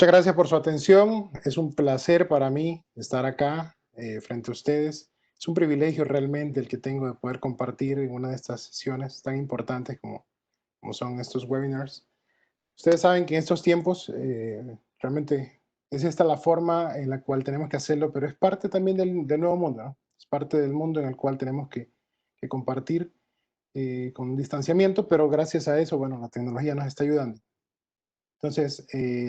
Muchas gracias por su atención. Es un placer para mí estar acá frente a ustedes. Es un privilegio realmente el que tengo de poder compartir en una de estas sesiones tan importantes como son estos webinars. Ustedes saben que en estos tiempos realmente es esta la forma en la cual tenemos que hacerlo, pero es parte también del nuevo mundo, ¿no? Es parte del mundo en el cual tenemos que compartir con distanciamiento, pero gracias a eso, bueno, la tecnología nos está ayudando. Entonces,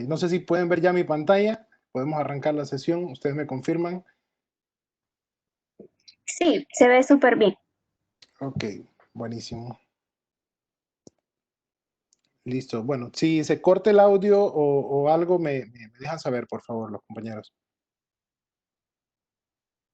no sé si pueden ver ya mi pantalla. Podemos arrancar la sesión. Ustedes me confirman. Sí, se ve súper bien. Ok, buenísimo. Listo. Bueno, si se corta el audio o algo, me dejan saber, por favor, los compañeros.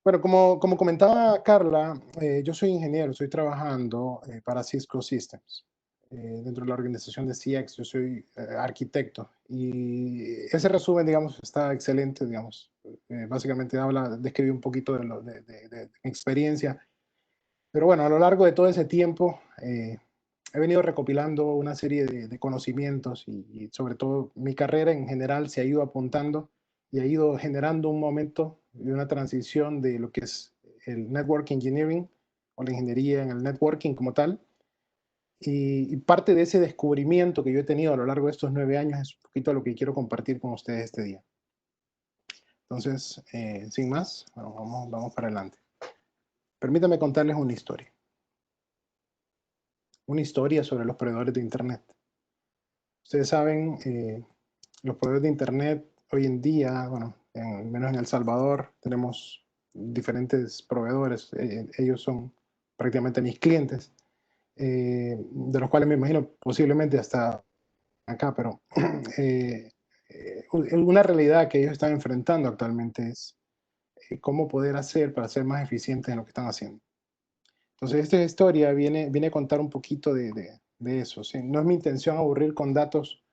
Bueno, como comentaba Carla, yo soy ingeniero, estoy trabajando para Cisco Systems. Dentro de la organización de CX, yo soy arquitecto. Y ese resumen, digamos, está excelente, digamos. Básicamente describe un poquito de mi experiencia. Pero bueno, a lo largo de todo ese tiempo he venido recopilando una serie de conocimientos y sobre todo mi carrera en general se ha ido apuntando y ha ido generando un momento de una transición de lo que es el network engineering o la ingeniería en el networking como tal. Y parte de ese descubrimiento que yo he tenido a lo largo de estos 9 años es un poquito lo que quiero compartir con ustedes este día. Entonces, sin más, bueno, vamos para adelante. Permítanme contarles una historia. Una historia sobre los proveedores de Internet. Ustedes saben, los proveedores de Internet hoy en día, bueno, menos en El Salvador, tenemos diferentes proveedores. Ellos son prácticamente mis clientes, de los cuales me imagino posiblemente hasta acá, pero una realidad que ellos están enfrentando actualmente es cómo poder hacer para ser más eficientes en lo que están haciendo. Entonces, esta historia viene a contar un poquito de eso. ¿Sí? No es mi intención aburrir con datos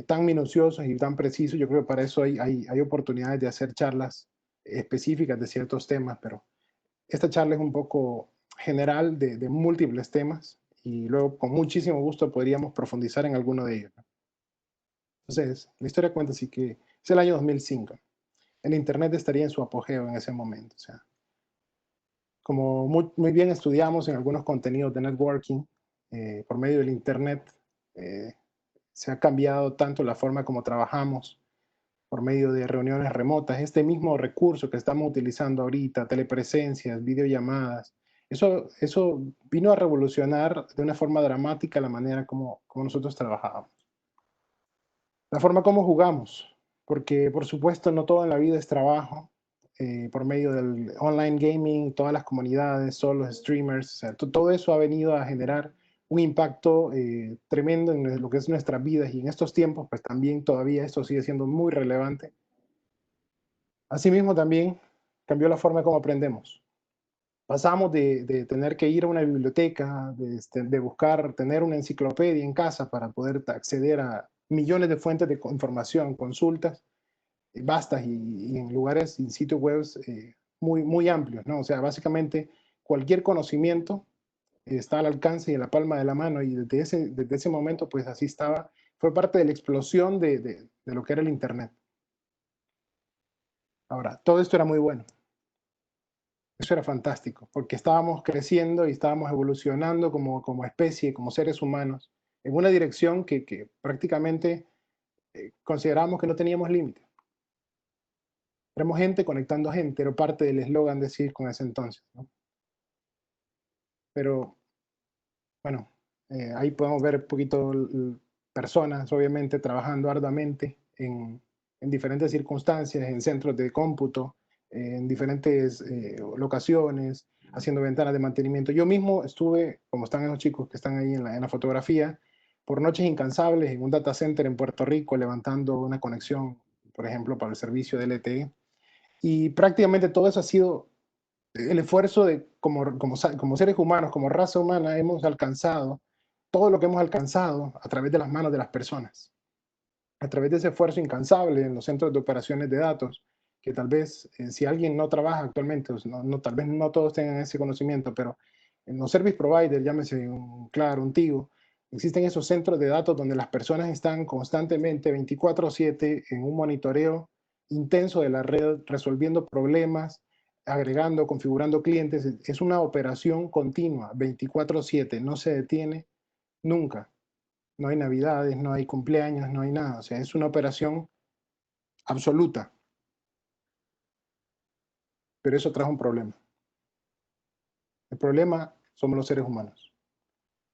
tan minuciosos y tan precisos. Yo creo que para eso hay oportunidades de hacer charlas específicas de ciertos temas, pero esta charla es un poco general de múltiples temas y luego con muchísimo gusto podríamos profundizar en alguno de ellos. ¿No? Entonces, la historia cuenta así que es el año 2005. El Internet estaría en su apogeo en ese momento. O sea, como muy bien estudiamos en algunos contenidos de networking, por medio del Internet, se ha cambiado tanto la forma como trabajamos por medio de reuniones remotas. Este mismo recurso que estamos utilizando ahorita, telepresencias, videollamadas, eso vino a revolucionar de una forma dramática la manera como nosotros trabajábamos. La forma como jugamos, porque por supuesto no todo en la vida es trabajo. Por medio del online gaming, todas las comunidades, todos los streamers, o sea, todo eso ha venido a generar un impacto tremendo en lo que es nuestras vidas y en estos tiempos, pues también todavía esto sigue siendo muy relevante. Asimismo también cambió la forma como aprendemos. Pasamos de tener que ir a una biblioteca, de buscar, tener una enciclopedia en casa para poder acceder a millones de fuentes de información, consultas, vastas y en lugares y sitios web muy amplios, ¿no? O sea, básicamente cualquier conocimiento está al alcance y en la palma de la mano y desde ese momento, pues así estaba, fue parte de la explosión de lo que era el Internet. Ahora, todo esto era muy bueno. Eso era fantástico, porque estábamos creciendo y estábamos evolucionando como especie, como seres humanos, en una dirección que prácticamente considerábamos que no teníamos límite. Éramos gente conectando gente, era parte del eslogan de Cisco en ese entonces, ¿no? Pero, bueno, ahí podemos ver un poquito personas, obviamente, trabajando arduamente en diferentes circunstancias, en centros de cómputo, en diferentes locaciones, haciendo ventanas de mantenimiento. Yo mismo estuve, como están esos chicos que están ahí en la fotografía, por noches incansables en un data center en Puerto Rico, levantando una conexión, por ejemplo, para el servicio de LTE. Y prácticamente todo eso ha sido el esfuerzo de, como seres humanos, como raza humana, hemos alcanzado todo lo que hemos alcanzado a través de las manos de las personas, a través de ese esfuerzo incansable en los centros de operaciones de datos, que tal vez si alguien no trabaja actualmente, pues tal vez no todos tengan ese conocimiento, pero en los service providers, llámese un Claro, un Tigo, Existen esos centros de datos donde las personas están constantemente 24/7 en un monitoreo intenso de la red, resolviendo problemas, agregando, configurando clientes. Es una operación continua, 24/7, no se detiene nunca. No hay navidades, no hay cumpleaños, no hay nada. O sea, es una operación absoluta. Pero eso trajo un problema. El problema somos los seres humanos.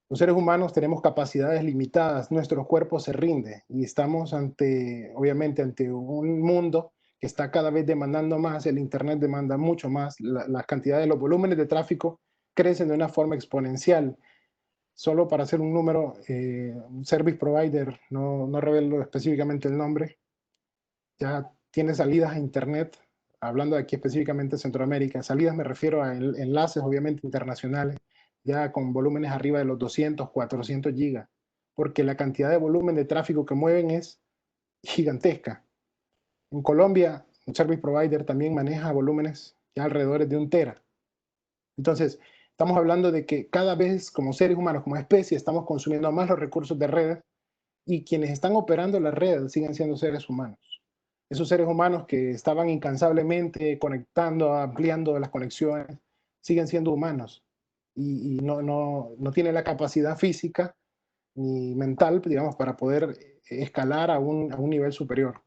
Los seres humanos tenemos capacidades limitadas, nuestro cuerpo se rinde y estamos obviamente, ante un mundo que está cada vez demandando más, el Internet demanda mucho más, la cantidad de los volúmenes de tráfico crecen de una forma exponencial. Solo para hacer un número, un service provider, no revelo específicamente el nombre, ya tiene salidas a Internet, hablando de aquí específicamente de Centroamérica, salidas me refiero a enlaces obviamente internacionales, ya con volúmenes arriba de los 200, 400 gigas, porque la cantidad de volumen de tráfico que mueven es gigantesca. En Colombia, un service provider también maneja volúmenes ya alrededor de 1 tera. Entonces, estamos hablando de que cada vez como seres humanos, como especie, estamos consumiendo más los recursos de red y quienes están operando la red siguen siendo seres humanos. Esos seres humanos que estaban incansablemente conectando, ampliando las conexiones, siguen siendo humanos y no tienen la capacidad física ni mental, digamos, para poder escalar a un nivel superior.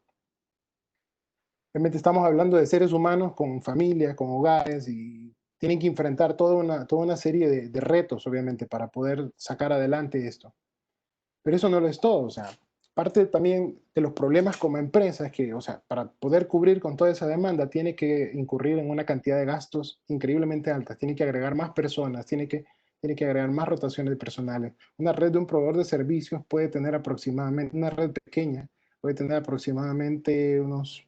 Realmente estamos hablando de seres humanos con familias, con hogares y tienen que enfrentar toda una serie de retos, obviamente, para poder sacar adelante esto. Pero eso no lo es todo, o sea, parte también de los problemas como empresa es que, o sea, para poder cubrir con toda esa demanda, tiene que incurrir en una cantidad de gastos increíblemente altas, tiene que agregar más personas, tiene que agregar más rotaciones de personales. Una red de un proveedor de servicios puede tener aproximadamente, una red pequeña, puede tener aproximadamente unos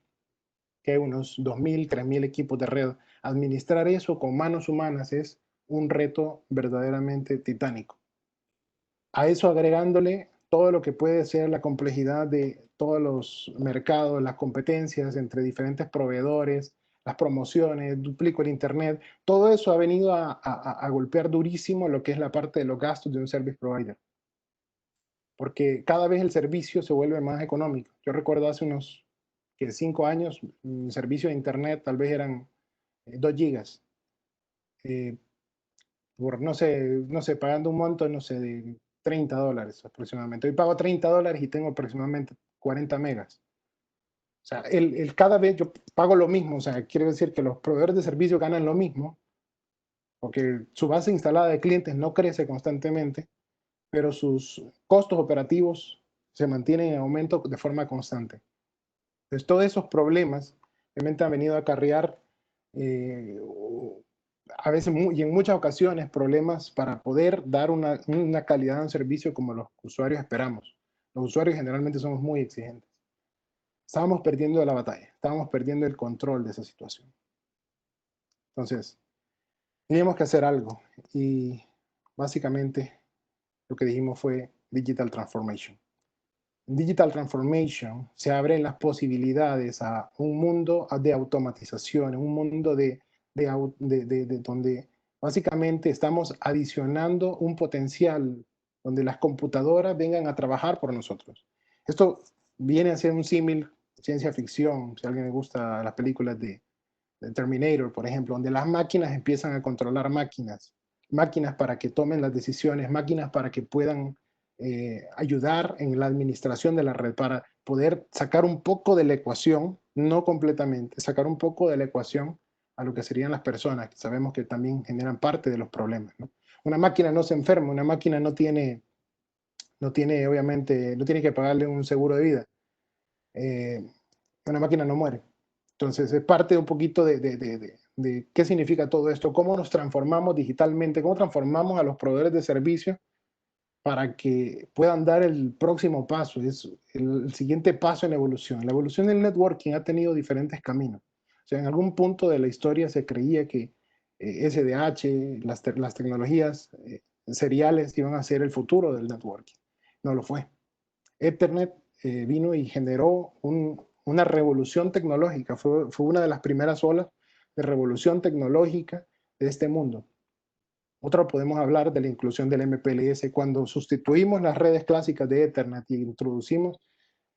2.000, 3.000 equipos de red. Administrar eso con manos humanas es un reto verdaderamente titánico. A eso agregándole todo lo que puede ser la complejidad de todos los mercados, las competencias entre diferentes proveedores, las promociones, duplico el Internet, todo eso ha venido a golpear durísimo lo que es la parte de los gastos de un service provider. Porque cada vez el servicio se vuelve más económico. Yo recuerdo hace unos 5 años, un servicio de Internet tal vez eran 2 gigas. Por, no sé, pagando un monto, no sé, de $30 aproximadamente. Hoy pago $30 y tengo aproximadamente 40 megas. O sea, cada vez yo pago lo mismo, o sea, quiere decir que los proveedores de servicio ganan lo mismo, porque su base instalada de clientes no crece constantemente, pero sus costos operativos se mantienen en aumento de forma constante. Entonces, todos esos problemas realmente han venido a acarrear a veces y en muchas ocasiones problemas para poder dar una calidad de un servicio como los usuarios esperamos. Los usuarios generalmente somos muy exigentes. Estábamos perdiendo la batalla, estábamos perdiendo el control de esa situación. Entonces, teníamos que hacer algo y básicamente lo que dijimos fue Digital Transformation. En Digital Transformation se abren las posibilidades a un mundo de automatización, un mundo de donde básicamente estamos adicionando un potencial donde las computadoras vengan a trabajar por nosotros. Esto viene a ser un símil ciencia ficción, si a alguien le gusta las películas de Terminator, por ejemplo, donde las máquinas empiezan a controlar máquinas, máquinas para que tomen las decisiones, máquinas para que puedan ayudar en la administración de la red, para poder sacar un poco de la ecuación, no completamente, sacar un poco de la ecuación a lo que serían las personas, que sabemos que también generan parte de los problemas, ¿no? Una máquina no se enferma, una máquina obviamente, no tiene que pagarle un seguro de vida. Una máquina no muere. Entonces, es parte un poquito de qué significa todo esto, cómo nos transformamos digitalmente, cómo transformamos a los proveedores de servicios para que puedan dar el próximo paso, es el siguiente paso en la evolución. La evolución del networking ha tenido diferentes caminos. O sea, en algún punto de la historia se creía que SDH, las tecnologías seriales iban a ser el futuro del networking. No lo fue. Ethernet vino y generó una revolución tecnológica, fue una de las primeras olas de revolución tecnológica de este mundo. Otro podemos hablar de la inclusión del MPLS. Cuando sustituimos las redes clásicas de Ethernet y introducimos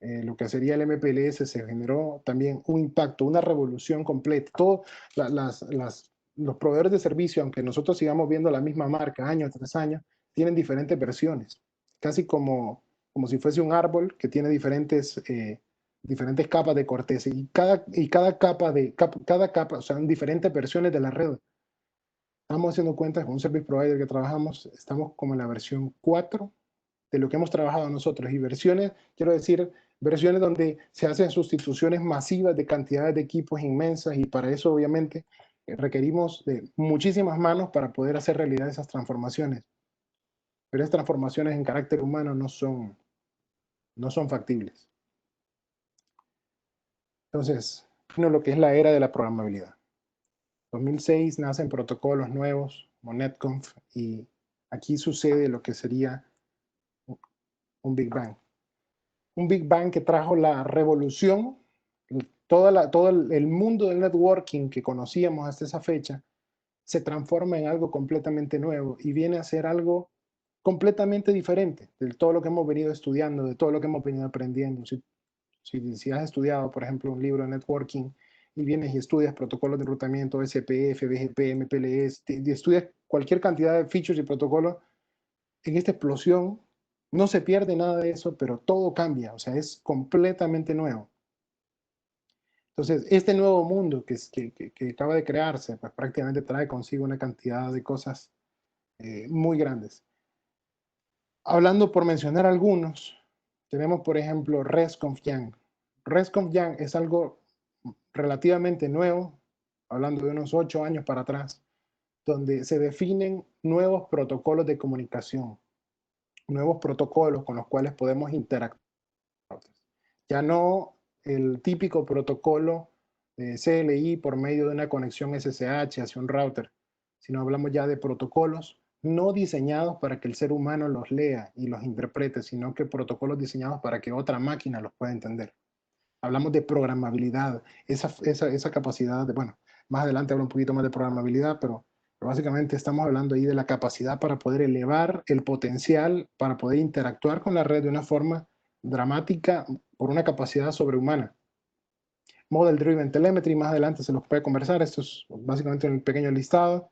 lo que sería el MPLS, se generó también un impacto, una revolución completa. Todos los proveedores de servicio, aunque nosotros sigamos viendo la misma marca año tras año, tienen diferentes versiones, casi como si fuese un árbol que tiene diferentes capas de corteza, y cada capa, o sea, en diferentes versiones de la red. Estamos haciendo cuentas con un service provider que trabajamos, estamos como en la versión 4 de lo que hemos trabajado nosotros, y versiones, quiero decir, versiones donde se hacen sustituciones masivas de cantidades de equipos inmensas, y para eso obviamente requerimos de muchísimas manos para poder hacer realidad esas transformaciones. Pero esas transformaciones en carácter humano no son factibles. Entonces, vino lo que es la era de la programabilidad. 2006 nacen protocolos nuevos, como NetConf, y aquí sucede lo que sería un Big Bang. Un Big Bang que trajo la revolución, todo el mundo del networking que conocíamos hasta esa fecha, se transforma en algo completamente nuevo y viene a ser algo completamente diferente de todo lo que hemos venido estudiando, de todo lo que hemos venido aprendiendo. Si has estudiado, por ejemplo, un libro de networking y vienes y estudias protocolos de enrutamiento, SPF, BGP, MPLS, y estudias cualquier cantidad de features y protocolos, en esta explosión no se pierde nada de eso, pero todo cambia, o sea, es completamente nuevo. Entonces, este nuevo mundo que acaba de crearse, pues prácticamente trae consigo una cantidad de cosas muy grandes. Hablando por mencionar algunos, tenemos por ejemplo REST-CONF-YAN. REST-CONF-YAN es algo relativamente nuevo, hablando de unos 8 años para atrás, donde se definen nuevos protocolos de comunicación, nuevos protocolos con los cuales podemos interactuar. Ya no el típico protocolo de CLI por medio de una conexión SSH hacia un router, sino hablamos ya de protocolos no diseñados para que el ser humano los lea y los interprete, sino que protocolos diseñados para que otra máquina los pueda entender. Hablamos de programabilidad, esa capacidad de, bueno, más adelante hablo un poquito más de programabilidad, pero básicamente estamos hablando ahí de la capacidad para poder elevar el potencial, para poder interactuar con la red de una forma dramática por una capacidad sobrehumana. Model Driven Telemetry, más adelante se los puede conversar, esto es básicamente un pequeño listado.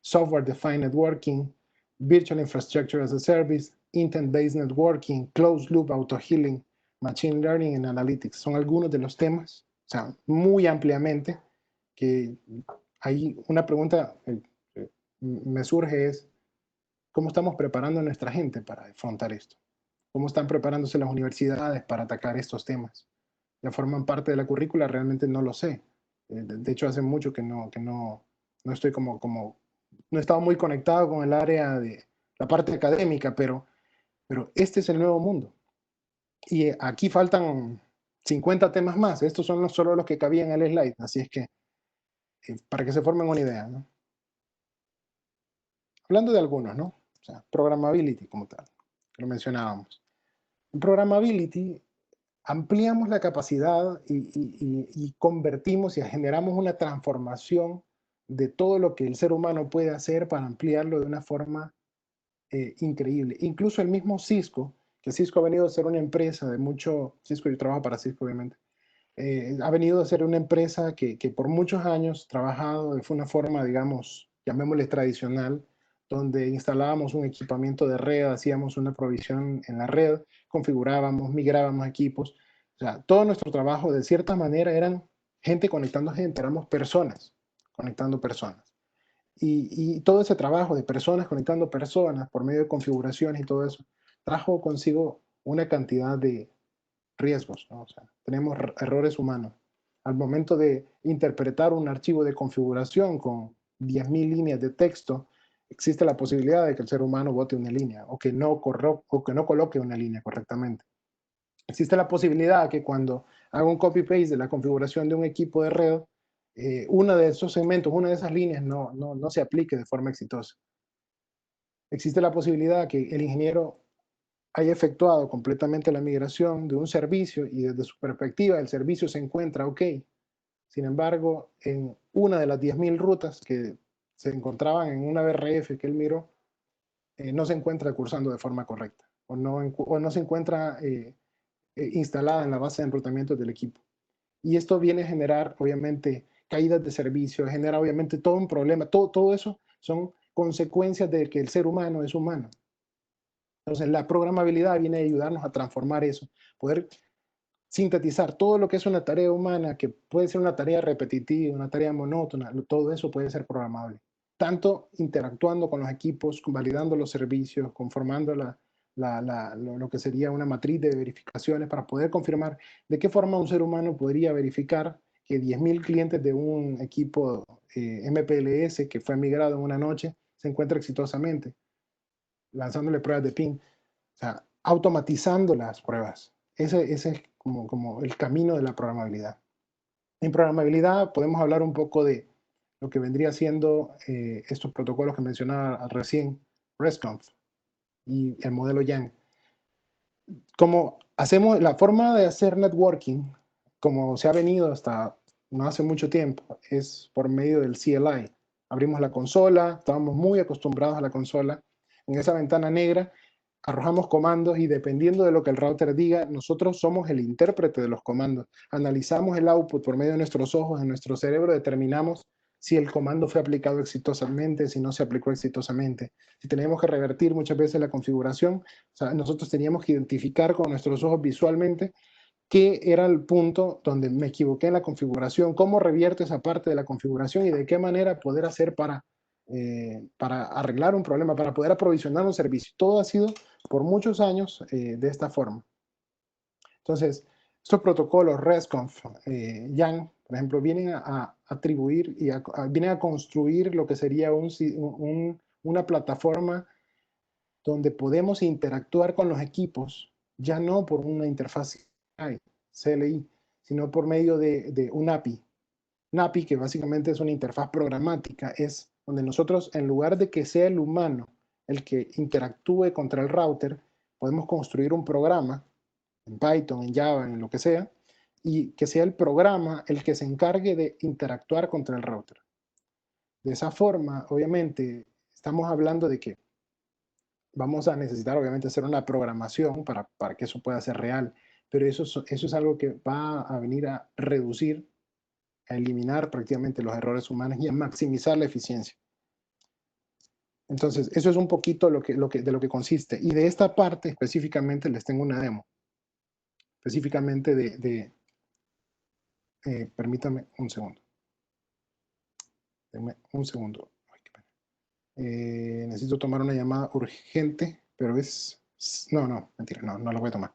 Software Defined Networking, Virtual Infrastructure as a Service, Intent-Based Networking, Closed Loop Auto Healing, Machine Learning and Analytics. Son algunos de los temas, o sea, muy ampliamente, que hay una pregunta que me surge es, ¿cómo estamos preparando a nuestra gente para afrontar esto? ¿Cómo están preparándose las universidades para atacar estos temas? ¿Ya forman parte de la currícula? Realmente no lo sé. De hecho, hace mucho que no estoy no he estado muy conectado con el área de la parte académica, pero este es el nuevo mundo. Y aquí faltan 50 temas más. Estos son solo los que cabían en el slide, así es que para que se formen una idea, ¿no? Hablando de algunos, ¿no? O sea, programmability como tal, que lo mencionábamos. En programmability ampliamos la capacidad y convertimos y generamos una transformación de todo lo que el ser humano puede hacer para ampliarlo de una forma increíble. Incluso el mismo Cisco, que Cisco ha venido a ser una empresa de mucho, Cisco, yo trabajo para Cisco obviamente, ha venido a ser una empresa que por muchos años trabajado de una forma, digamos, llamémosle tradicional, donde instalábamos un equipamiento de red, hacíamos una provisión en la red, configurábamos, migrábamos equipos. O sea, todo nuestro trabajo de cierta manera eran gente conectando gente, éramos personas conectando personas. Y todo ese trabajo de personas conectando personas por medio de configuraciones y todo eso, trajo consigo una cantidad de riesgos, ¿no? O sea, tenemos errores humanos. Al momento de interpretar un archivo de configuración con 10.000 líneas de texto, existe la posibilidad de que el ser humano bote una línea o que no coloque una línea correctamente. Existe la posibilidad que cuando haga un copy-paste de la configuración de un equipo de red, uno de esos segmentos, una de esas líneas no se aplique de forma exitosa. Existe la posibilidad que el ingeniero haya efectuado completamente la migración de un servicio y desde su perspectiva el servicio se encuentra ok. Sin embargo, en una de las 10.000 rutas que se encontraban en una BRF que él miró, no se encuentra cursando de forma correcta o no se encuentra instalada en la base de enrutamiento del equipo. Y esto viene a generar, obviamente, caídas de servicio, genera, obviamente, todo un problema. Todo eso son consecuencias de que el ser humano es humano. Entonces, la programabilidad viene a ayudarnos a transformar eso, poder sintetizar todo lo que es una tarea humana, que puede ser una tarea repetitiva, una tarea monótona, todo eso puede ser programable. Tanto interactuando con los equipos, validando los servicios, conformando lo que sería una matriz de verificaciones para poder confirmar de qué forma un ser humano podría verificar que 10.000 clientes de un equipo MPLS que fue migrado en una noche se encuentra exitosamente, lanzándole pruebas de ping, o sea, automatizando las pruebas. Ese es como el camino de la programabilidad. En programabilidad podemos hablar un poco de lo que vendría siendo estos protocolos que mencionaba recién, RESTconf y el modelo Yang. Como hacemos la forma de hacer networking, como se ha venido hasta no hace mucho tiempo, es por medio del CLI. Abrimos la consola, estábamos muy acostumbrados a la consola. En esa ventana negra arrojamos comandos y dependiendo de lo que el router diga, nosotros somos el intérprete de los comandos. Analizamos el output por medio de nuestros ojos, en nuestro cerebro determinamos si el comando fue aplicado exitosamente, si no se aplicó exitosamente. Si tenemos que revertir muchas veces la configuración, o sea, nosotros teníamos que identificar con nuestros ojos visualmente qué era el punto donde me equivoqué en la configuración, cómo revierto esa parte de la configuración y de qué manera poder hacer para arreglar un problema, para poder aprovisionar un servicio. Todo ha sido por muchos años de esta forma. Entonces, estos protocolos RESTconf, Yang, por ejemplo, vienen a atribuir y vienen a construir lo que sería una plataforma donde podemos interactuar con los equipos, ya no por una interfaz CLI, sino por medio de un API. Un API que básicamente es una interfaz programática, es donde nosotros, en lugar de que sea el humano el que interactúe contra el router, podemos construir un programa en Python, en Java, en lo que sea, y que sea el programa el que se encargue de interactuar contra el router. De esa forma, obviamente, estamos hablando de que vamos a necesitar, obviamente, hacer una programación para que eso pueda ser real, pero eso es algo que va a venir a reducir, a eliminar prácticamente los errores humanos y a maximizar la eficiencia. Entonces, eso es un poquito de lo que consiste. Y de esta parte específicamente les tengo una demo. Específicamente permítame un segundo. Denme un segundo. Necesito tomar una llamada urgente, pero es... No, mentira, no la voy a tomar.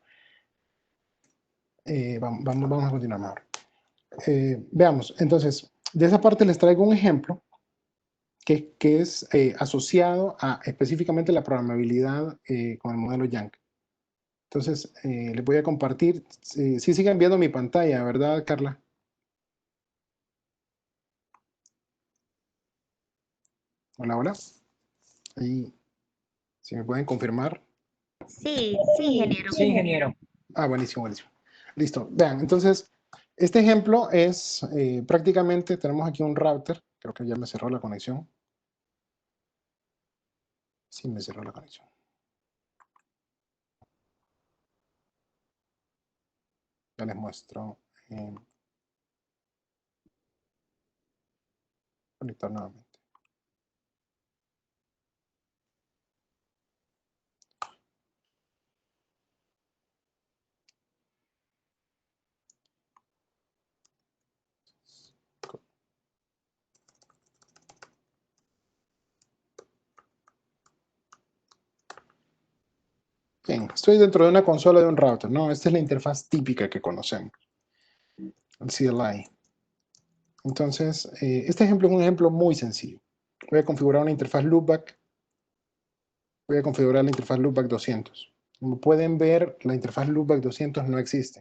Vamos a continuar mejor. Veamos, entonces, de esa parte les traigo un ejemplo que es asociado a específicamente la programabilidad con el modelo Yang. Entonces, les voy a compartir. Sí siguen viendo mi pantalla, ¿verdad, Carla? Hola, hola. Ahí, si me pueden confirmar. Sí, sí, ingeniero. Sí, ingeniero. Ah, buenísimo, buenísimo. Listo. Vean, entonces, este ejemplo es prácticamente, tenemos aquí un router. Creo que ya me cerró la conexión. Sí, me cerró la conexión. Ya les muestro. Conectar nuevamente. Bien, estoy dentro de una consola de un router, ¿no? Esta es la interfaz típica que conocemos, el CLI. Entonces, este ejemplo es un ejemplo muy sencillo. Voy a configurar una interfaz loopback. Voy a configurar la interfaz loopback 200. Como pueden ver, la interfaz loopback 200 no existe.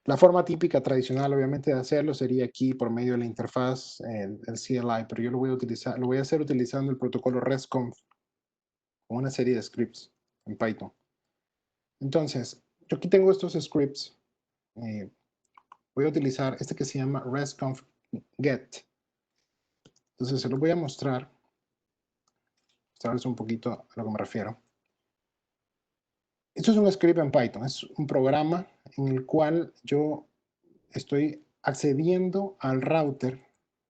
La forma típica tradicional, obviamente, de hacerlo sería aquí por medio de la interfaz, el CLI, pero yo lo voy a hacer utilizando el protocolo RESTconf con una serie de scripts en Python. Entonces, yo aquí tengo estos scripts. Voy a utilizar este que se llama RESTconf get. Entonces se los voy a mostrar. Mostrarles un poquito a lo que me refiero. Esto es un script en Python. Es un programa en el cual yo estoy accediendo al router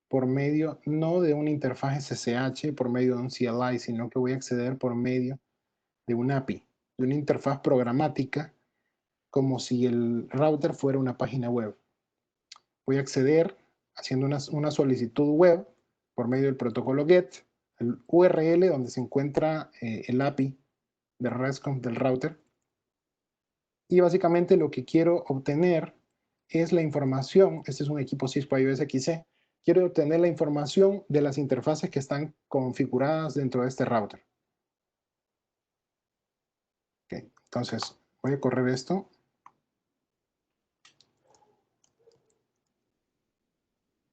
por medio no de una interfaz SSH, por medio de un CLI, sino que voy a acceder por medio de un API, de una interfaz programática, como si el router fuera una página web. Voy a acceder haciendo una solicitud web por medio del protocolo GET, el URL donde se encuentra el API de RESTconf del router. Y básicamente lo que quiero obtener es la información. Este es un equipo Cisco IOS XE. Quiero obtener la información de las interfaces que están configuradas dentro de este router. Okay. Entonces, voy a correr esto.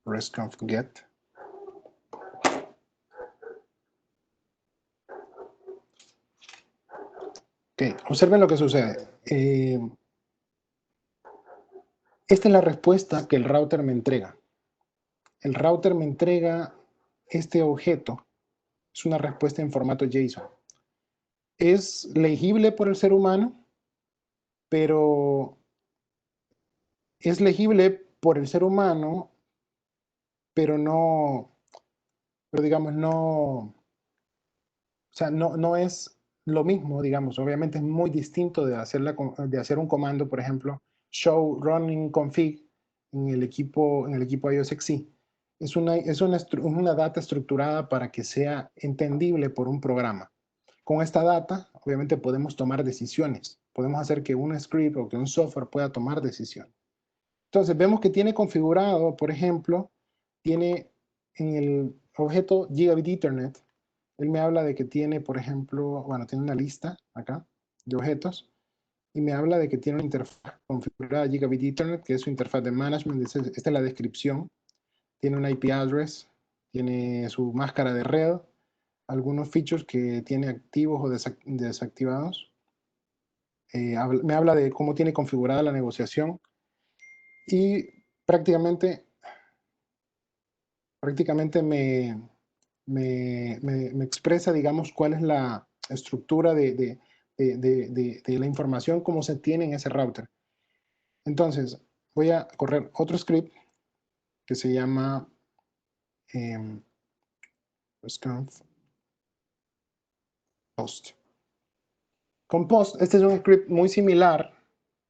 RESTconf get. Ok, observen lo que sucede. Esta es la respuesta que el router me entrega. El router me entrega este objeto. Es una respuesta en formato JSON. Es legible por el ser humano, pero es legible por el ser humano, pero digamos, o sea, no es lo mismo, digamos. Obviamente es muy distinto de hacer un comando, por ejemplo, show running config en el equipo iOS XE. Es una data estructurada para que sea entendible por un programa. Con esta data, obviamente podemos tomar decisiones. Podemos hacer que un script o que un software pueda tomar decisiones. Entonces, vemos que tiene configurado, por ejemplo, tiene en el objeto Gigabit Ethernet, él me habla de que tiene, por ejemplo, bueno, tiene una lista acá de objetos y me habla de que tiene una interfaz configurada Gigabit Ethernet, que es su interfaz de management. Esta es la descripción. Tiene un IP address, tiene su máscara de red, algunos features que tiene activos o desactivados. Me habla de cómo tiene configurada la negociación y prácticamente me expresa, digamos, cuál es la estructura de la información, cómo se tiene en ese router. Entonces, voy a correr otro script que se llama RESTconf post. Con post, este es un script muy similar,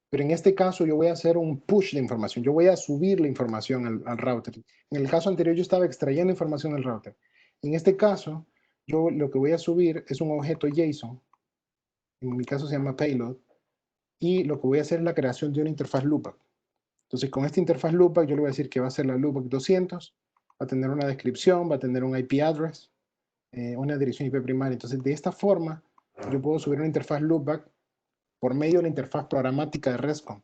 pero en este caso yo voy a hacer un push de información. Yo voy a subir la información al router. En el caso anterior yo estaba extrayendo información del router. En este caso, yo lo que voy a subir es un objeto JSON. En mi caso se llama payload. Y lo que voy a hacer es la creación de una interfaz loopback. Entonces, con esta interfaz loopback yo le voy a decir que va a ser la loopback 200, va a tener una descripción, va a tener un IP address, una dirección IP primaria. Entonces, de esta forma, yo puedo subir una interfaz loopback por medio de la interfaz programática de RESTconf.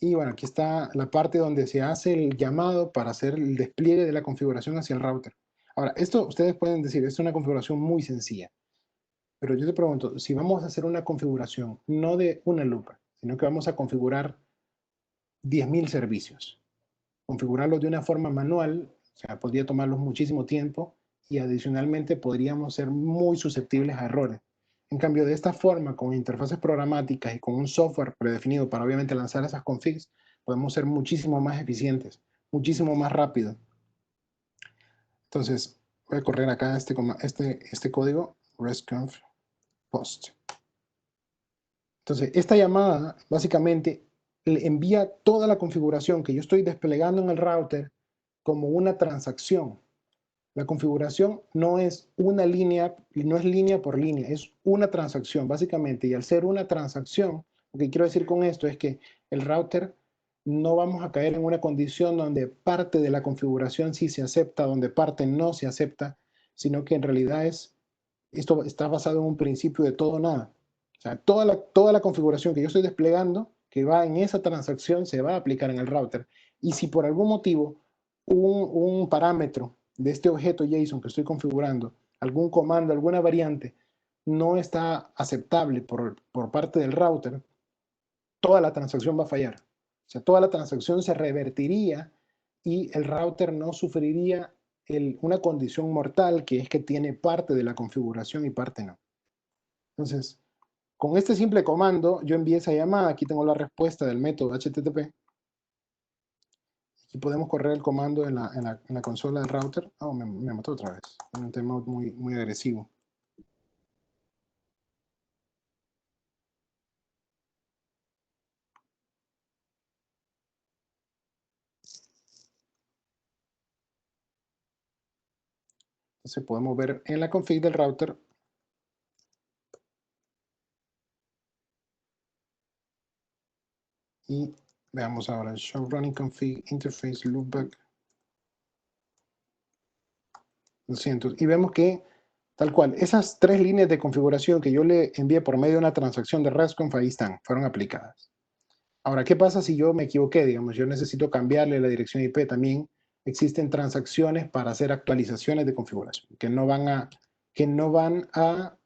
Y bueno, aquí está la parte donde se hace el llamado para hacer el despliegue de la configuración hacia el router. Ahora, esto ustedes pueden decir, es una configuración muy sencilla. Pero yo te pregunto, si vamos a hacer una configuración, no de una loopback, sino que vamos a configurar 10.000 servicios. Configurarlos de una forma manual, o sea, podría tomarlos muchísimo tiempo y adicionalmente podríamos ser muy susceptibles a errores. En cambio, de esta forma, con interfaces programáticas y con un software predefinido para obviamente lanzar esas configs, podemos ser muchísimo más eficientes, muchísimo más rápido. Entonces, voy a correr acá este código, RESTconf post. Entonces, esta llamada básicamente le envía toda la configuración que yo estoy desplegando en el router como una transacción. La configuración no es una línea, no es línea por línea, es una transacción básicamente. Y al ser una transacción, lo que quiero decir con esto es que el router no vamos a caer en una condición donde parte de la configuración sí se acepta, donde parte no se acepta, sino que en realidad esto está basado en un principio de todo o nada. O sea, toda la configuración que yo estoy desplegando, que va en esa transacción, se va a aplicar en el router. Y si por algún motivo un parámetro de este objeto JSON que estoy configurando, algún comando, alguna variante, no está aceptable por parte del router, toda la transacción va a fallar. O sea, toda la transacción se revertiría y el router no sufriría una condición mortal, que es que tiene parte de la configuración y parte no. Entonces, con este simple comando, yo envié esa llamada. Aquí tengo la respuesta del método HTTP. Y podemos correr el comando en la consola del router. Oh, me mató otra vez. Un tema muy agresivo. Entonces podemos ver en la config del router. Y veamos ahora show running config interface loopback 200. Y vemos que, tal cual, esas 3 líneas de configuración que yo le envié por medio de una transacción de RESTconf, ahí están, fueron aplicadas. Ahora, ¿qué pasa si yo me equivoqué? Digamos, yo necesito cambiarle la dirección IP. También existen transacciones para hacer actualizaciones de configuración, que no van a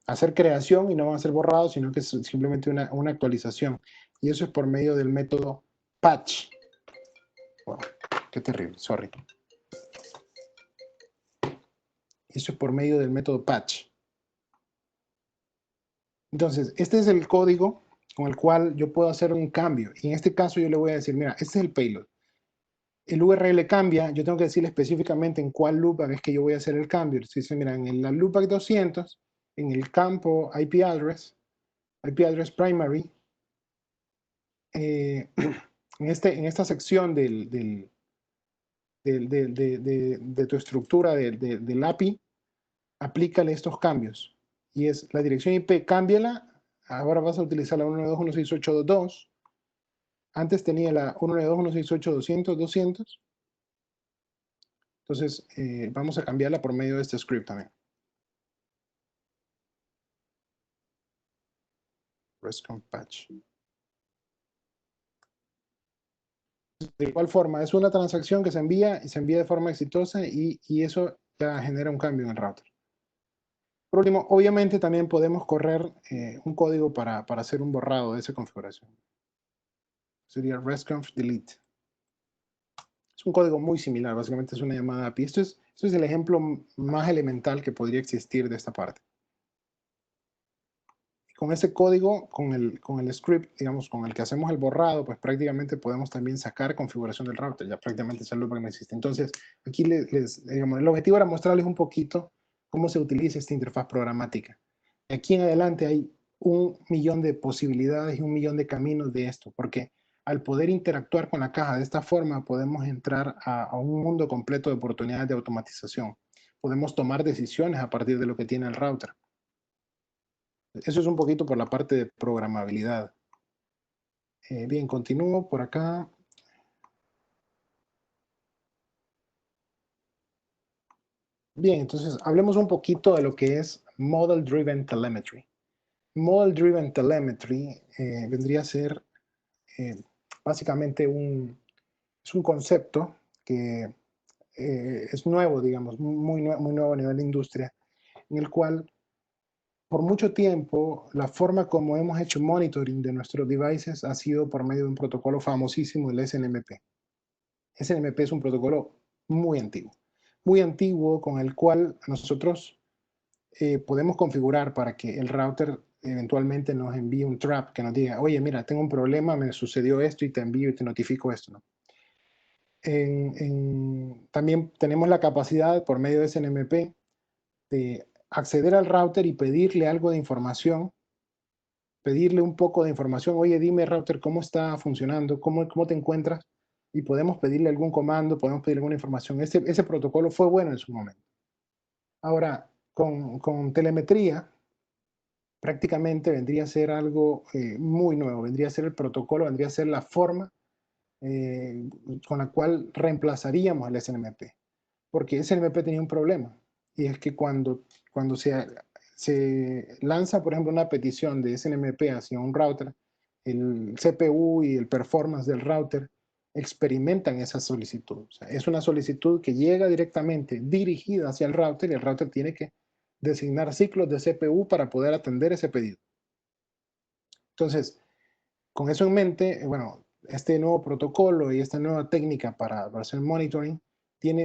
hacer creación y no van a ser borrados, sino que es simplemente una actualización. Y eso es por medio del método patch. Wow, qué terrible, sorry. Eso es por medio del método patch. Entonces, este es el código con el cual yo puedo hacer un cambio. Y en este caso yo le voy a decir, mira, este es el payload. El URL cambia, yo tengo que decirle específicamente en cuál loopback es que yo voy a hacer el cambio. Entonces, mira, en la loopback 200, en el campo IP address primary, en esta sección de tu estructura del API, aplícale estos cambios. Y es la dirección IP, cámbiala. Ahora vas a utilizar la 192.168.2.2. Antes tenía la 192.168.200.200. Entonces, vamos a cambiarla por medio de este script también. RESTconf patch. De igual forma, es una transacción que se envía y se envía de forma exitosa y eso ya genera un cambio en el router. Por último, obviamente también podemos correr un código para hacer un borrado de esa configuración. Sería RESTconf delete. Es un código muy similar, básicamente es una llamada API. Esto es el ejemplo más elemental que podría existir de esta parte. Con ese código, con el script, digamos, con el que hacemos el borrado, pues prácticamente podemos también sacar configuración del router. Ya prácticamente ese loopback no existe. Entonces, aquí digamos, el objetivo era mostrarles un poquito cómo se utiliza esta interfaz programática. De aquí en adelante hay 1.000.000 de posibilidades y 1.000.000 de caminos de esto, porque al poder interactuar con la caja de esta forma, podemos entrar a un mundo completo de oportunidades de automatización. Podemos tomar decisiones a partir de lo que tiene el router. Eso es un poquito por la parte de programabilidad. Bien, continúo por acá. Bien, entonces hablemos un poquito de lo que es Model Driven Telemetry. Model Driven Telemetry vendría a ser básicamente es un concepto que es nuevo, digamos, muy nuevo a nivel de industria, en el cual por mucho tiempo la forma como hemos hecho monitoring de nuestros devices ha sido por medio de un protocolo famosísimo, el SNMP. SNMP es un protocolo muy antiguo con el cual nosotros podemos configurar para que el router eventualmente nos envíe un trap que nos diga, oye, mira, tengo un problema, me sucedió esto y te envío y te notifico esto, ¿no? También tenemos la capacidad por medio de SNMP de acceder al router y pedirle algo de información, pedirle un poco de información, oye, dime router, ¿cómo está funcionando? ¿Cómo te encuentras? Y podemos pedirle algún comando, podemos pedirle alguna información. Ese protocolo fue bueno en su momento. Ahora, con telemetría, prácticamente vendría a ser algo muy nuevo, vendría a ser el protocolo, vendría a ser la forma con la cual reemplazaríamos al SNMP. Porque SNMP tenía un problema, y es que cuando se lanza, por ejemplo, una petición de SNMP hacia un router, el CPU y el performance del router experimentan esa solicitud. O sea, es una solicitud que llega directamente dirigida hacia el router y el router tiene que designar ciclos de CPU para poder atender ese pedido. Entonces, con eso en mente, bueno, este nuevo protocolo y esta nueva técnica para hacer monitoring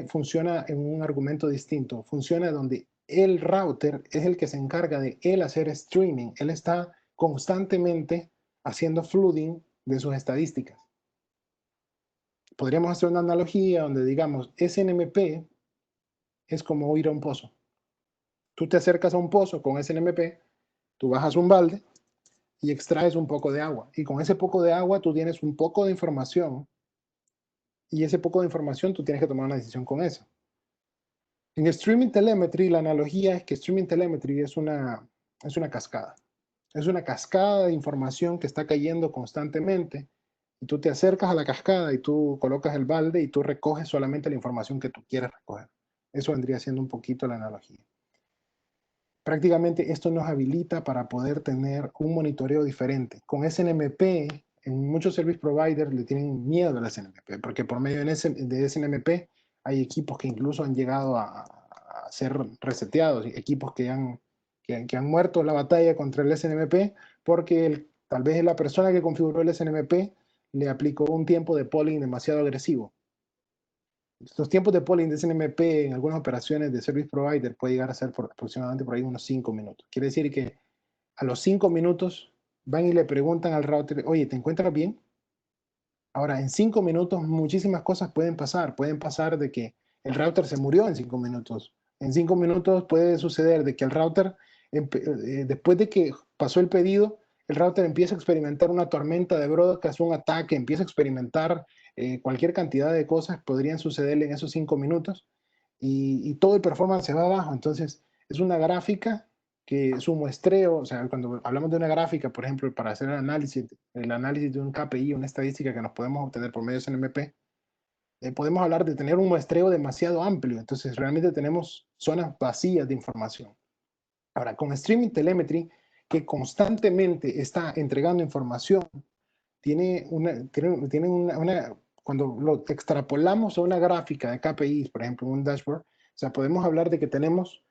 funciona en un argumento distinto. Funciona donde el router es el que se encarga de él hacer streaming. Él está constantemente haciendo flooding de sus estadísticas. Podríamos hacer una analogía donde digamos, SNMP es como ir a un pozo. Tú te acercas a un pozo con SNMP, tú bajas un balde y extraes un poco de agua. Y con ese poco de agua tú tienes un poco de información, y ese poco de información tú tienes que tomar una decisión con eso. En Streaming Telemetry, la analogía es que Streaming Telemetry es una cascada. Es una cascada de información que está cayendo constantemente, y tú te acercas a la cascada y tú colocas el balde y tú recoges solamente la información que tú quieres recoger. Eso vendría siendo un poquito la analogía. Prácticamente esto nos habilita para poder tener un monitoreo diferente. Con SNMP, en muchos service providers le tienen miedo al SNMP, porque por medio de SNMP hay equipos que incluso han llegado a ser reseteados, equipos que han muerto la batalla contra el SNMP porque tal vez la persona que configuró el SNMP le aplicó un tiempo de polling demasiado agresivo. Los tiempos de polling de SNMP en algunas operaciones de service provider puede llegar a ser aproximadamente por ahí unos 5 minutos. Quiere decir que a los 5 minutos van y le preguntan al router, oye, ¿te encuentras bien? Ahora, en 5 minutos muchísimas cosas pueden pasar. Pueden pasar de que el router se murió en 5 minutos. En 5 minutos puede suceder de que el router, después de que pasó el pedido, el router empieza a experimentar una tormenta de broadcast, un ataque, empieza a experimentar cualquier cantidad de cosas podrían sucederle en esos 5 minutos, y todo el performance se va abajo. Entonces, es una gráfica que su muestreo, o sea, cuando hablamos de una gráfica, por ejemplo, para hacer el análisis de un KPI, una estadística que nos podemos obtener por medio de SNMP, podemos hablar de tener un muestreo demasiado amplio. Entonces, realmente tenemos zonas vacías de información. Ahora, con Streaming Telemetry, que constantemente está entregando información, tiene cuando lo extrapolamos a una gráfica de KPIs, por ejemplo, en un dashboard, o sea, podemos hablar de que tenemos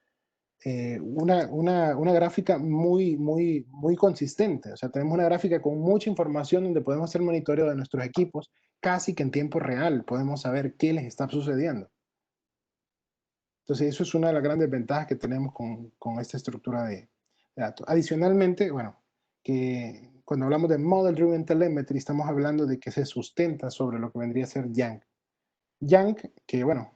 una gráfica muy consistente. O sea, tenemos una gráfica con mucha información donde podemos hacer monitoreo de nuestros equipos casi que en tiempo real. Podemos saber qué les está sucediendo. Entonces, eso es una de las grandes ventajas que tenemos con esta estructura de datos. Adicionalmente, bueno, que cuando hablamos de Model Driven Telemetry, estamos hablando de que se sustenta sobre lo que vendría a ser Yank. Yank, que bueno,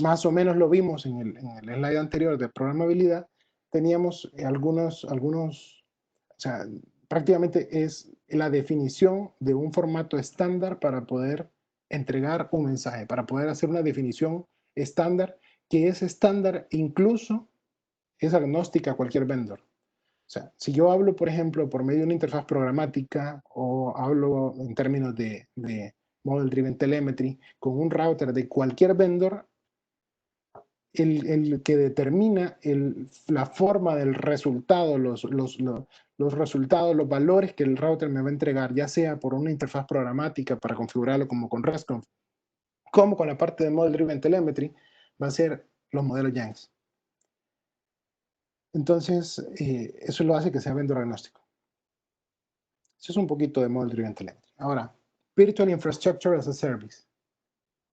más o menos lo vimos en el slide anterior de programabilidad, teníamos o sea, prácticamente es la definición de un formato estándar para poder entregar un mensaje, para poder hacer una definición estándar, que es estándar incluso es agnóstica a cualquier vendor. O sea, si yo hablo, por ejemplo, por medio de una interfaz programática o hablo en términos de Model Driven Telemetry con un router de cualquier vendor, el que determina la forma del resultado, los resultados, los valores que el router me va a entregar, ya sea por una interfaz programática para configurarlo como con RESTconf, como con la parte de Model Driven Telemetry, va a ser los modelos Yanks. Entonces, eso lo hace que sea vendor agnóstico. Eso es un poquito de Model Driven Telemetry. Ahora, Virtual Infrastructure as a Service.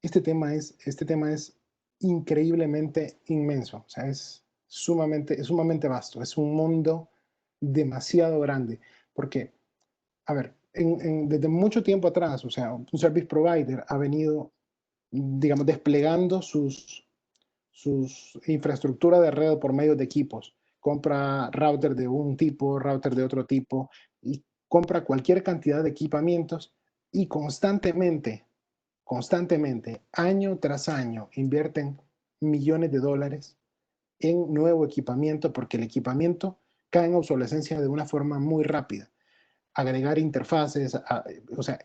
Este tema es increíblemente inmenso. O sea, es sumamente vasto. Es un mundo demasiado grande. Porque, a ver, desde mucho tiempo atrás, o sea, un service provider ha venido, digamos, desplegando sus infraestructuras de red por medio de equipos. Compra router de un tipo, router de otro tipo, y compra cualquier cantidad de equipamientos, y constantemente, año tras año, invierten millones de dólares en nuevo equipamiento, porque el equipamiento cae en obsolescencia de una forma muy rápida. Agregar interfaces, o sea,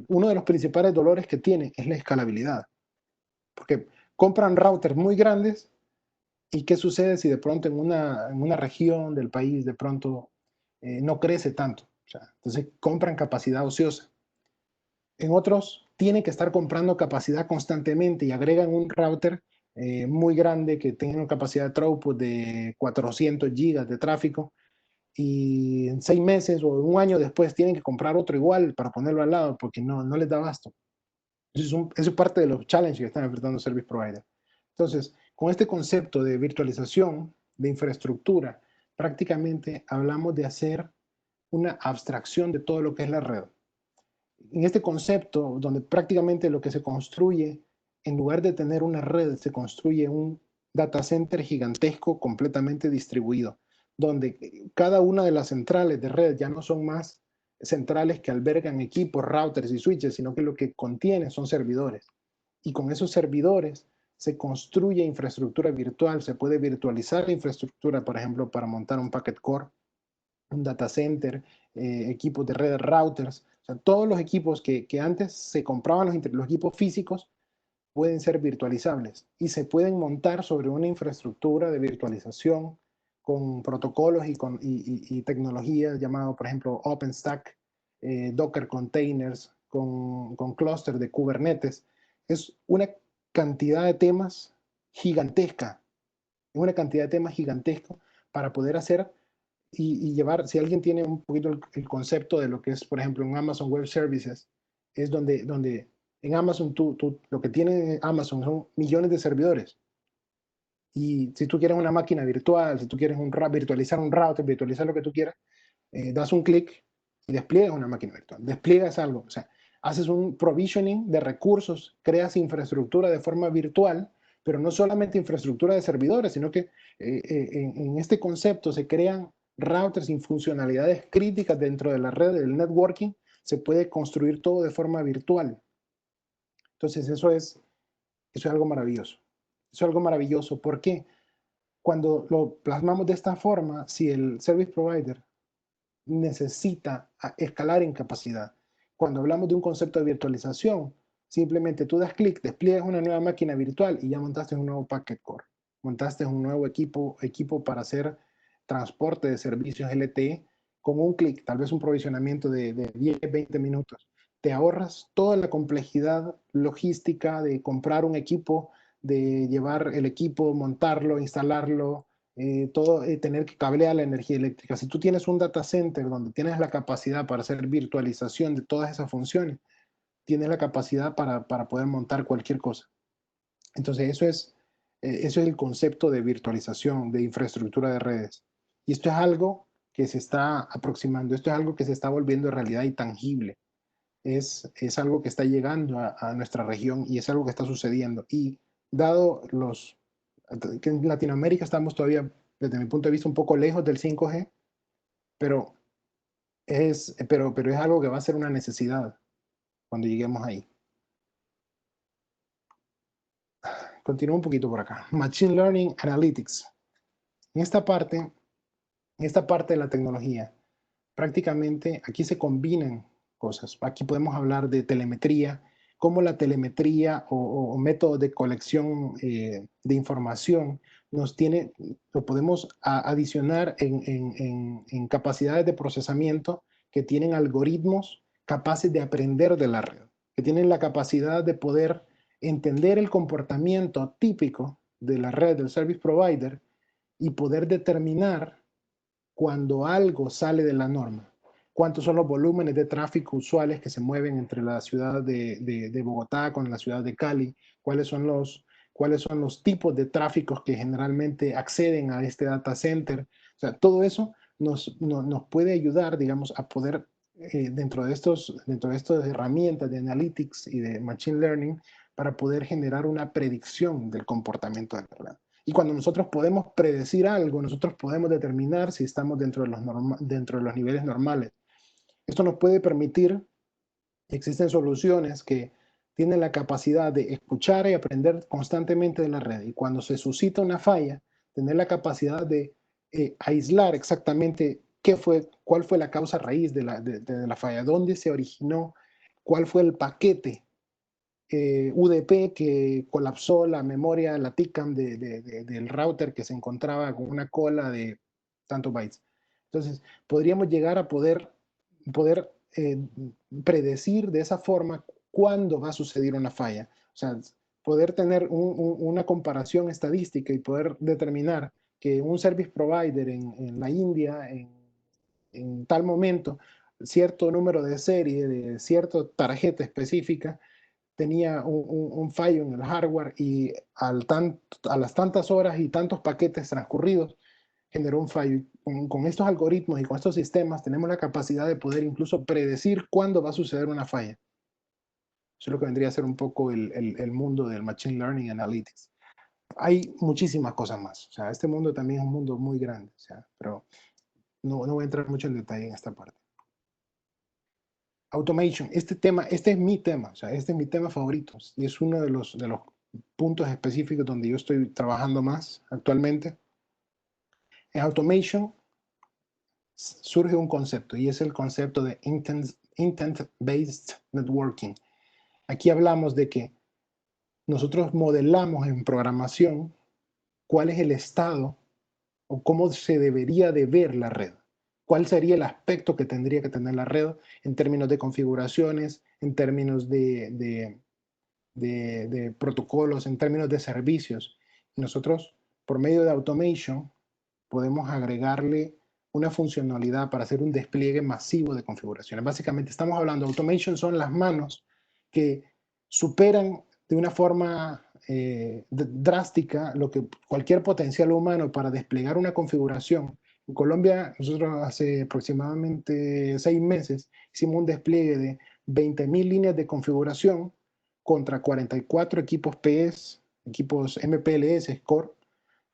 uno de los principales dolores que tiene es la escalabilidad, porque compran routers muy grandes, y qué sucede si de pronto en una región del país de pronto no crece tanto. O sea, entonces compran capacidad ociosa. En otros tienen que estar comprando capacidad constantemente y agregan un router muy grande que tenga una capacidad de throughput de 400 gigas de tráfico, y en 6 meses o un año después tienen que comprar otro igual para ponerlo al lado porque no les da abasto. Eso es parte de los challenges que están enfrentando los service providers. Entonces, con este concepto de virtualización, de infraestructura, prácticamente hablamos de hacer una abstracción de todo lo que es la red. En este concepto, donde prácticamente lo que se construye, en lugar de tener una red, se construye un data center gigantesco completamente distribuido, donde cada una de las centrales de red ya no son más centrales que albergan equipos, routers y switches, sino que lo que contiene son servidores. Y con esos servidores se construye infraestructura virtual, se puede virtualizar la infraestructura, por ejemplo, para montar un packet core, un data center, equipos de red, routers, o sea, todos los equipos que antes se compraban, los equipos físicos, pueden ser virtualizables y se pueden montar sobre una infraestructura de virtualización con protocolos y tecnologías llamado, por ejemplo, OpenStack, Docker Containers, con clúster de Kubernetes. Es una cantidad de temas gigantesca, es una cantidad de temas gigantesco para poder hacer llevar, si alguien tiene un poquito el concepto de lo que es, por ejemplo, en Amazon Web Services, es donde en Amazon lo que tiene Amazon son millones de servidores. Y si tú quieres una máquina virtual, si tú quieres virtualizar un router, virtualizar lo que tú quieras, das un clic y despliegas una máquina virtual, despliegas algo, o sea, haces un provisioning de recursos, creas infraestructura de forma virtual, pero no solamente infraestructura de servidores, sino que en este concepto se crean routers y funcionalidades críticas dentro de la red del networking, se puede construir todo de forma virtual. Entonces eso es algo maravilloso. Eso es algo maravilloso. ¿Por qué? Cuando lo plasmamos de esta forma, si el service provider necesita escalar en capacidad. Cuando hablamos de un concepto de virtualización, simplemente tú das clic, despliegas una nueva máquina virtual y ya montaste un nuevo packet core, montaste un nuevo equipo para hacer transporte de servicios LTE con un clic, tal vez un provisionamiento de 10, 20 minutos. Te ahorras toda la complejidad logística de comprar un equipo, de llevar el equipo, montarlo, instalarlo, tener que cablear la energía eléctrica. Si tú tienes un data center donde tienes la capacidad para hacer virtualización de todas esas funciones, tienes la capacidad para poder montar cualquier cosa. Entonces, eso es el concepto de virtualización, de infraestructura de redes. Y esto es algo que se está aproximando, esto es algo que se está volviendo realidad y tangible. Es algo que está llegando a nuestra región y es algo que está sucediendo. Y dado que en Latinoamérica estamos todavía, desde mi punto de vista, un poco lejos del 5G, pero pero es algo que va a ser una necesidad cuando lleguemos ahí. Continúo un poquito por acá. Machine Learning Analytics. En esta parte de la tecnología, prácticamente aquí se combinan cosas. Aquí podemos hablar de telemetría, cómo la telemetría o métodos de colección de información lo podemos adicionar en capacidades de procesamiento que tienen algoritmos capaces de aprender de la red, que tienen la capacidad de poder entender el comportamiento típico de la red del service provider y poder determinar cuando algo sale de la norma. ¿Cuántos son los volúmenes de tráfico usuales que se mueven entre la ciudad de Bogotá con la ciudad de Cali? ¿Cuáles son los tipos de tráficos que generalmente acceden a este data center? O sea, todo eso nos puede ayudar, digamos, a poder, dentro de estas herramientas de analytics y de machine learning, para poder generar una predicción del comportamiento de la red. Y cuando nosotros podemos predecir algo, nosotros podemos determinar si estamos dentro de los niveles normales. Esto nos puede permitir, existen soluciones que tienen la capacidad de escuchar y aprender constantemente de la red. Y cuando se suscita una falla, tener la capacidad de aislar exactamente cuál fue la causa raíz de la falla, dónde se originó, cuál fue el paquete UDP que colapsó la memoria, la TICAM del router que se encontraba con una cola de tantos bytes. Entonces, podríamos llegar a poder predecir de esa forma cuándo va a suceder una falla. O sea, poder tener una comparación estadística y poder determinar que un service provider en la India, en tal momento, cierto número de serie de cierta tarjeta específica, tenía un fallo en el hardware y a las tantas horas y tantos paquetes transcurridos generó un fallo. Con estos algoritmos y con estos sistemas tenemos la capacidad de poder incluso predecir cuándo va a suceder una falla. Eso es lo que vendría a ser un poco el mundo del Machine Learning Analytics. Hay muchísimas cosas más. O sea, este mundo también es un mundo muy grande. O sea, pero no voy a entrar mucho en detalle en esta parte. Automation, este es mi tema, o sea, este es mi tema favorito y es uno de los puntos específicos donde yo estoy trabajando más actualmente. En Automation surge un concepto y es el concepto de Intent-Based Networking. Aquí hablamos de que nosotros modelamos en programación cuál es el estado o cómo se debería de ver la red. ¿Cuál sería el aspecto que tendría que tener la red en términos de configuraciones, en términos de protocolos, en términos de servicios? Y nosotros, por medio de Automation, podemos agregarle una funcionalidad para hacer un despliegue masivo de configuraciones. Básicamente estamos hablando, Automation son las manos que superan de una forma drástica lo que cualquier potencial humano para desplegar una configuración. En Colombia, nosotros hace aproximadamente 6 meses hicimos un despliegue de 20.000 líneas de configuración contra 44 equipos PS, equipos MPLS, Core,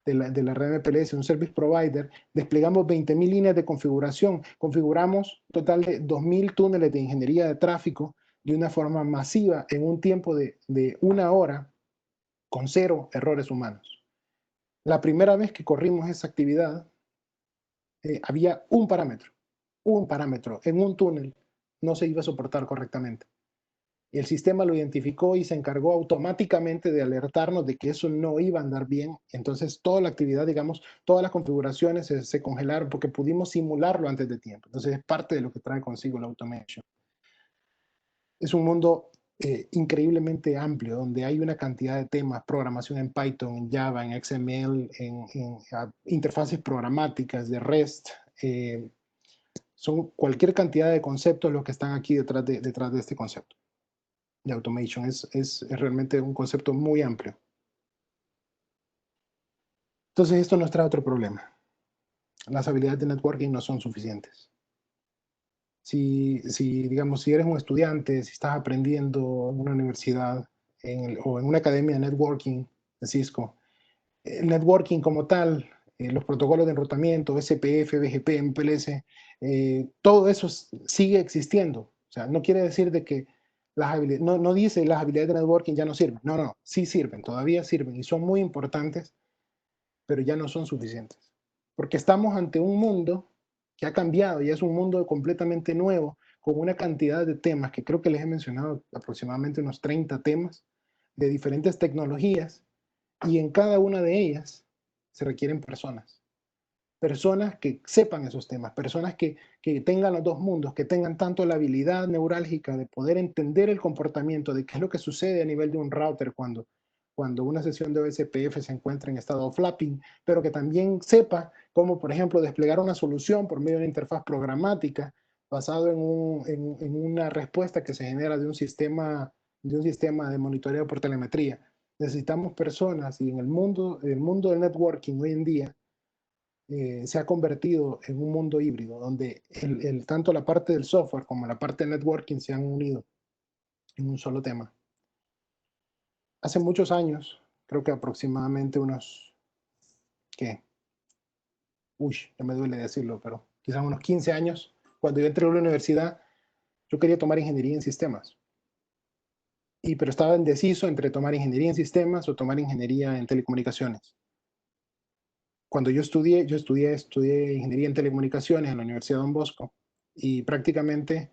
de la red MPLS, un service provider. Desplegamos 20.000 líneas de configuración, configuramos un total de 2.000 túneles de ingeniería de tráfico de una forma masiva en un tiempo de 1 hora con 0 errores humanos. La primera vez que corrimos esa actividad, había un parámetro en un túnel, no se iba a soportar correctamente. Y el sistema lo identificó y se encargó automáticamente de alertarnos de que eso no iba a andar bien. Entonces toda la actividad, digamos, todas las configuraciones se congelaron porque pudimos simularlo antes de tiempo. Entonces es parte de lo que trae consigo la automation. Es un mundo increíblemente amplio, donde hay una cantidad de temas, programación en Python, en Java, en XML, en interfaces programáticas de REST. Son cualquier cantidad de conceptos los que están aquí detrás de este concepto de automation. Es realmente un concepto muy amplio. Entonces esto nos trae otro problema. Las habilidades de networking no son suficientes. Digamos, si eres un estudiante, si estás aprendiendo en una universidad o en una academia de networking de Cisco, el networking como tal, los protocolos de enrutamiento, SPF, BGP, MPLS, todo eso sigue existiendo. O sea, no quiere decir de que las habilidades, no dice las habilidades de networking ya no sirven. No, sí sirven, todavía sirven y son muy importantes, pero ya no son suficientes. Porque estamos ante un mundo que ha cambiado y es un mundo completamente nuevo, con una cantidad de temas que creo que les he mencionado aproximadamente unos 30 temas de diferentes tecnologías, y en cada una de ellas se requieren personas. Personas que sepan esos temas, personas que tengan los dos mundos, que tengan tanto la habilidad neurálgica de poder entender el comportamiento, de qué es lo que sucede a nivel de un router cuando una sesión de OSPF se encuentra en estado flapping, pero que también sepa cómo, por ejemplo, desplegar una solución por medio de una interfaz programática basado en una respuesta que se genera de un sistema de monitoreo por telemetría. Necesitamos personas, y en el mundo del networking hoy en día se ha convertido en un mundo híbrido, donde tanto la parte del software como la parte de networking se han unido en un solo tema. Hace muchos años, creo que aproximadamente unos, ¿qué? Ya me duele decirlo, pero quizás unos 15 años, cuando yo entré a la universidad, yo quería tomar ingeniería en sistemas. Pero estaba indeciso entre tomar ingeniería en sistemas o tomar ingeniería en telecomunicaciones. Cuando yo estudié ingeniería en telecomunicaciones en la Universidad de Don Bosco, y prácticamente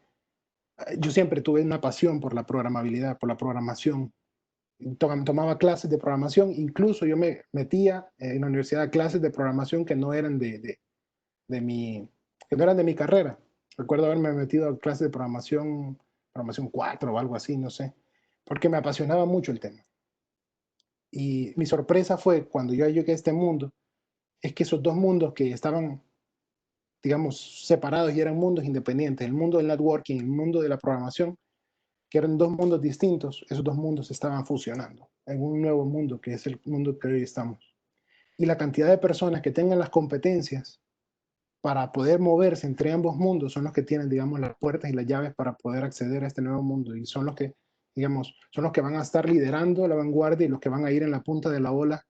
yo siempre tuve una pasión por la programabilidad, por la programación. Tomaba clases de programación, incluso yo me metía en la universidad a clases de programación que no eran de que no eran de mi carrera. Recuerdo haberme metido a clases de programación 4 o algo así, no sé, porque me apasionaba mucho el tema. Y mi sorpresa fue cuando yo llegué a este mundo, es que esos dos mundos que estaban, digamos, separados y eran mundos independientes, el mundo del networking, el mundo de la programación, que eran dos mundos distintos, esos dos mundos se estaban fusionando en un nuevo mundo, que es el mundo que hoy estamos. Y la cantidad de personas que tengan las competencias para poder moverse entre ambos mundos son los que tienen, digamos, las puertas y las llaves para poder acceder a este nuevo mundo, y son los que, digamos, son los que van a estar liderando la vanguardia y los que van a ir en la punta de la ola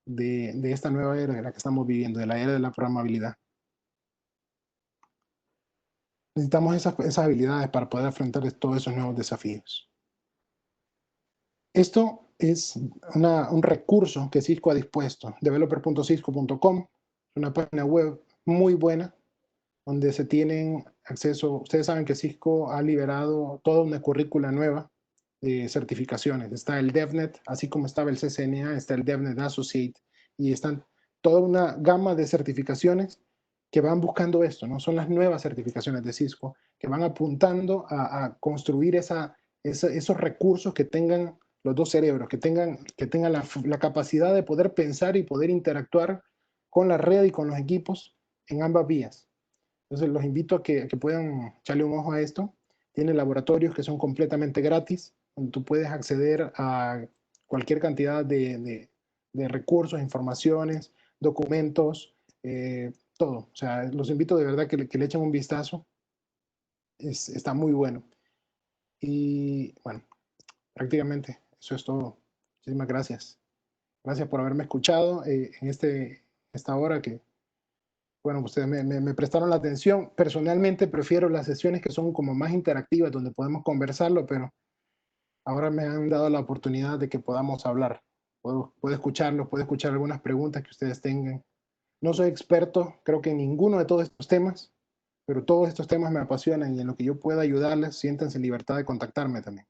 de esta nueva era de la que estamos viviendo, de la era de la programabilidad. Necesitamos esas habilidades para poder enfrentar todos esos nuevos desafíos. Esto es un recurso que Cisco ha dispuesto, developer.cisco.com, es una página web muy buena, donde se tienen acceso. Ustedes saben que Cisco ha liberado toda una currícula nueva de certificaciones. Está el DevNet, así como estaba el CCNA, está el DevNet Associate, y están toda una gama de certificaciones que van buscando esto, ¿no? Son las nuevas certificaciones de Cisco que van apuntando a construir esos recursos que tengan los dos cerebros, que tengan la capacidad de poder pensar y poder interactuar con la red y con los equipos en ambas vías. Entonces los invito a que puedan echarle un ojo a esto. Tiene laboratorios que son completamente gratis, donde tú puedes acceder a cualquier cantidad de recursos, informaciones, documentos, todo. O sea, los invito de verdad que le echen un vistazo. Está muy bueno. Y bueno, prácticamente eso es todo. Muchísimas gracias. Gracias por haberme escuchado en esta hora que, bueno, ustedes me prestaron la atención. Personalmente prefiero las sesiones que son como más interactivas, donde podemos conversarlo, pero ahora me han dado la oportunidad de que podamos hablar. Puedo escucharlo, puedo escuchar algunas preguntas que ustedes tengan. No soy experto, creo que en ninguno de todos estos temas, pero todos estos temas me apasionan, y en lo que yo pueda ayudarles, siéntanse en libertad de contactarme también.